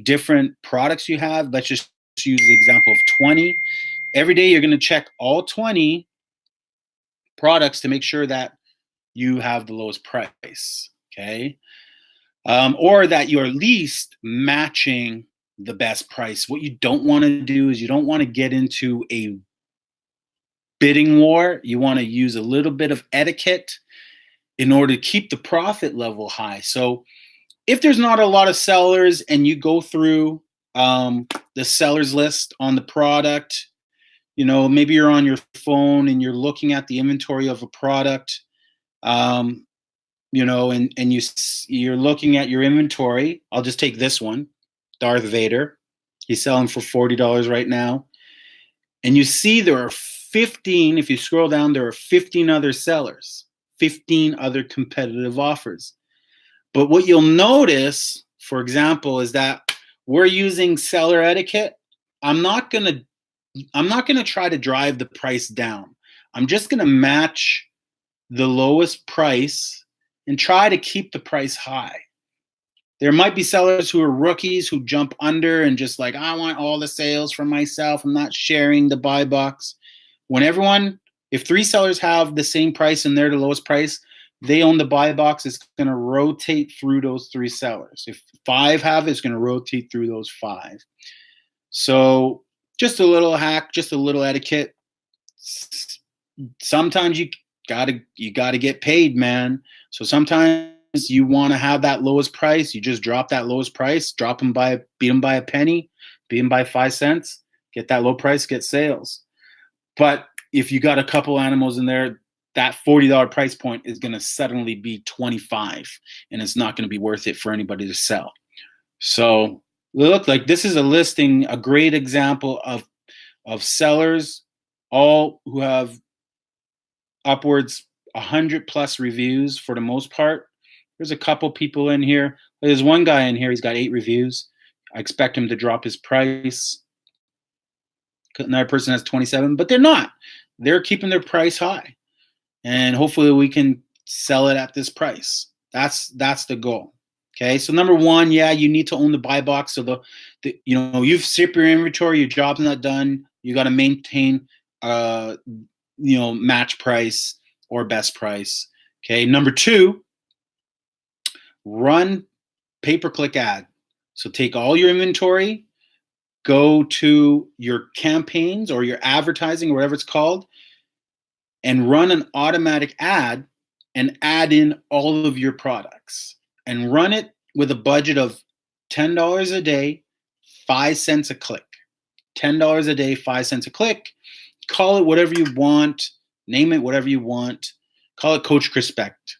different products you have, let's just use the example of 20. Every day you're going to check all 20 products to make sure that you have the lowest price, okay? Or that you're at least matching the best price. What you don't want to do is you don't want to get into a bidding war. You want to use a little bit of etiquette in order to keep the profit level high. So if there's not a lot of sellers and you go through the sellers list on the product, maybe you're on your phone and you're looking at the inventory of a product, and you're looking at your inventory. I'll just take this one, Darth Vader. He's selling for $40 right now. And you see there are 15, if you scroll down, there are 15 other sellers, 15 other competitive offers. But what you'll notice, for example, is that we're using seller etiquette. I'm not gonna try to drive the price down. I'm just gonna match the lowest price and try to keep the price high. There might be sellers who are rookies who jump under and just like, I want all the sales for myself. I'm not sharing the buy box. If 3 sellers have the same price and they're the lowest price, they own the buy box. It's going to rotate through those 3 sellers. If 5 have it, it's going to rotate through those 5. So just a little hack, just a little etiquette. Sometimes you gotta get paid, man. So sometimes you want to have that lowest price. You just drop that lowest price, beat them by a penny, beat them by 5 cents, get that low price, get sales. But if you got a couple animals in there, that $40 price point is going to suddenly be $25, and it's not going to be worth it for anybody to sell. So look, like this is a listing, a great example of sellers, all who have upwards 100+ reviews for the most part. There's a couple people in here. There's one guy in here, he's got 8 reviews. I expect him to drop his price. Another person has 27, but they're not. They're keeping their price high. And hopefully we can sell it at this price. That's the goal. Okay, so number 1, yeah, you need to own the buy box. So you've shipped your inventory, your job's not done. You got to maintain match price or best price. Okay, number 2, run pay-per-click ad. So take all your inventory, go to your campaigns or your advertising or whatever it's called, and run an automatic ad and add in all of your products. And run it with a budget of $10 a day, 5 cents a click. $10 a day, 5 cents a click. Call it whatever you want. Name it whatever you want. Call it Coach Chrispect.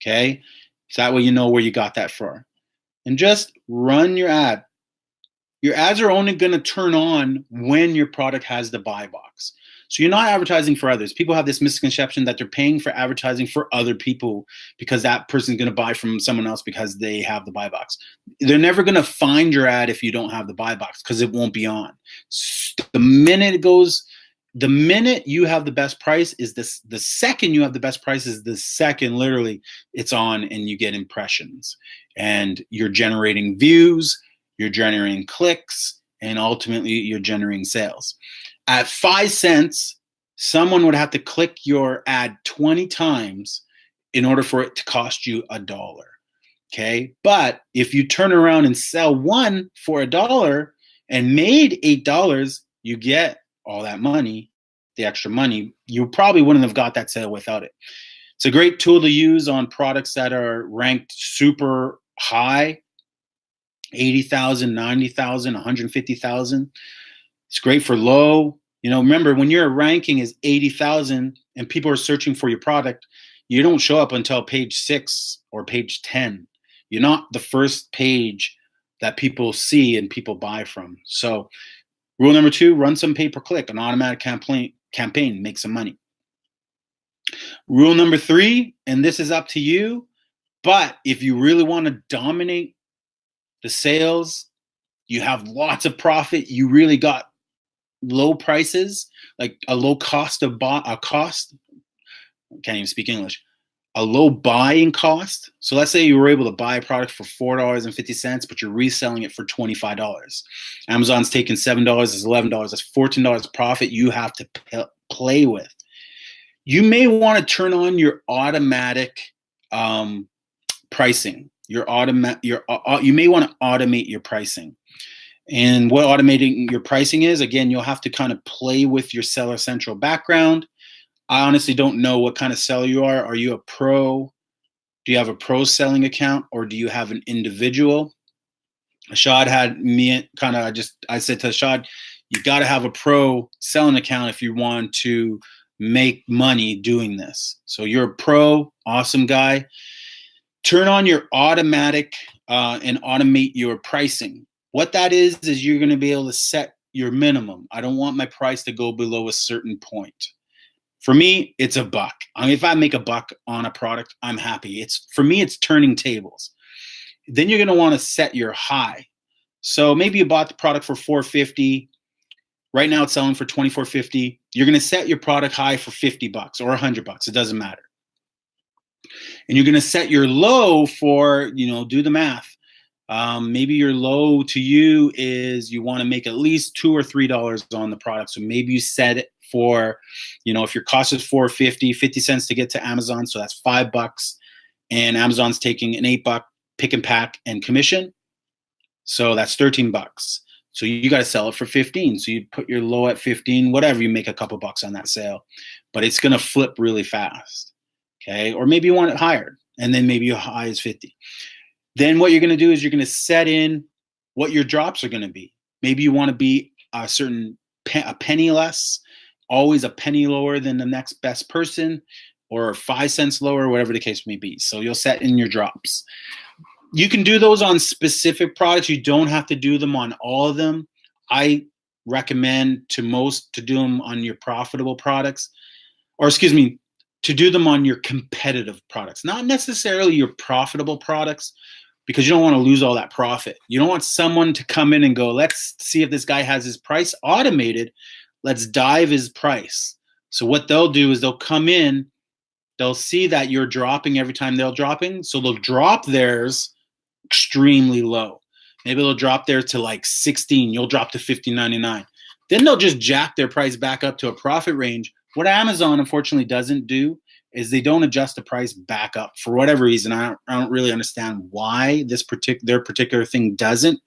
Okay? So that way you know where you got that from. And just run your ad. Your ads are only going to turn on when your product has the buy box. So you're not advertising for others. People have this misconception that they're paying for advertising for other people because that person's going to buy from someone else because they have the buy box. They're never going to find your ad if you don't have the buy box because it won't be on. The minute you have the best price is this. The second you have the best price is the second literally it's on and you get impressions and you're generating views, you're generating clicks, and ultimately you're generating sales. At 5 cents, someone would have to click your ad 20 times in order for it to cost you $1. Okay, but if you turn around and sell one for $1 and made $8, you get all that money, the extra money. You probably wouldn't have got that sale without it. It's a great tool to use on products that are ranked super high, 80,000, 90,000, 150,000. It's great for low. Remember, when your ranking is 80,000 and people are searching for your product, you don't show up until page 6 or page 10. You're not the first page that people see and people buy from. So rule number 2, run some pay-per-click, an automatic campaign, make some money. Rule number 3, and this is up to you, but if you really want to dominate the sales, you have lots of profit, you really got low prices, like a low cost of can't even speak English. a low buying cost. So let's say you were able to buy a product for $4.50, but you're reselling it for $25. Amazon's taking $7, that's $11, that's $14 profit you have to play with. You may want to turn on your automatic pricing. You may want to automate your pricing. And what automating your pricing is, again, you'll have to kind of play with your Seller Central background. I honestly don't know what kind of seller you are. Are you a pro? Do you have a pro selling account, or do you have an individual? Ashad had me kind of, I said to Ashad, you got to have a pro selling account if you want to make money doing this. So you're a pro, awesome guy. Turn on your automatic and automate your pricing. What that is you're going to be able to set your minimum. I don't want my price to go below a certain point. For me, it's $1. I mean, if I make $1 on a product, I'm happy. For me, it's turning tables. Then you're going to want to set your high. So maybe you bought the product for $4.50. Right now, it's selling for $24.50. You're going to set your product high for $50 or $100. It doesn't matter. And you're going to set your low for, do the math. Maybe your low to you is you want to make at least $2 or $3 on the product. So maybe you set it for, if your cost is $4.50, 50 cents to get to Amazon, so that's $5, and Amazon's taking an $8 pick and pack and commission, so that's $13. So you got to sell it for 15. So you put your low at 15, whatever, you make a couple bucks on that sale, but it's going to flip really fast. Okay, or maybe you want it higher, and then maybe your high is 50. Then what you're going to do is you're going to set in what your drops are going to be. Maybe you want to be a penny less, always a penny lower than the next best person, or 5 cents lower, whatever the case may be. So you'll set in your drops. You can do those on specific products. You don't have to do them on all of them. I recommend to do them on your profitable products, to do them on your competitive products, not necessarily your profitable products, because you don't want to lose all that profit. You don't want someone to come in and go, let's see if this guy has his price automated. Let's dive his price. So what they'll do is they'll come in, they'll see that you're dropping every time they're dropping. So they'll drop theirs extremely low. Maybe they'll drop theirs to like 16. You'll drop to $15.99. Then they'll just jack their price back up to a profit range. What Amazon unfortunately doesn't do is they don't adjust the price back up for whatever reason. I don't really understand why their particular thing doesn't.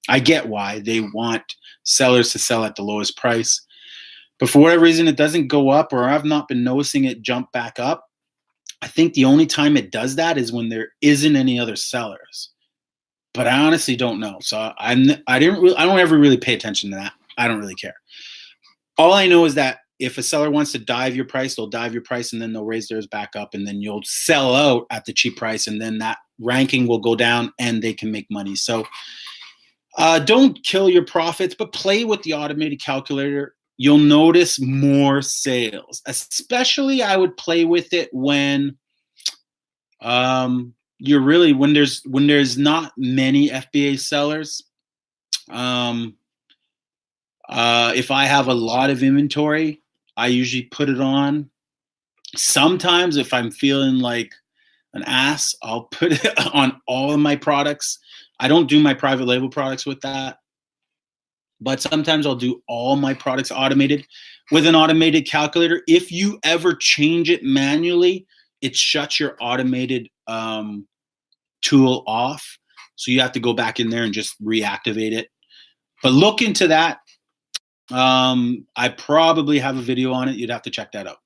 I get why they want sellers to sell at the lowest price, but for whatever reason it doesn't go up, or I've not been noticing it jump back up. I think the only time it does that is when there isn't any other sellers, but I honestly don't know. So I don't ever really pay attention to that. I don't really care. All I know is that if a seller wants to dive your price, they'll dive your price, and then they'll raise theirs back up, and then you'll sell out at the cheap price, and then that ranking will go down and they can make money. So don't kill your profits, but play with the automated calculator. You'll notice more sales. Especially I would play with it when when there's not many FBA sellers. If I have a lot of inventory, I usually put it on. Sometimes if I'm feeling like an ass, I'll put it on all of my products. I don't do my private label products with that, but sometimes I'll do all my products automated with an automated calculator. If you ever change it manually, it shuts your automated tool off. So you have to go back in there and just reactivate it. But look into that. I probably have a video on it. You'd have to check that out.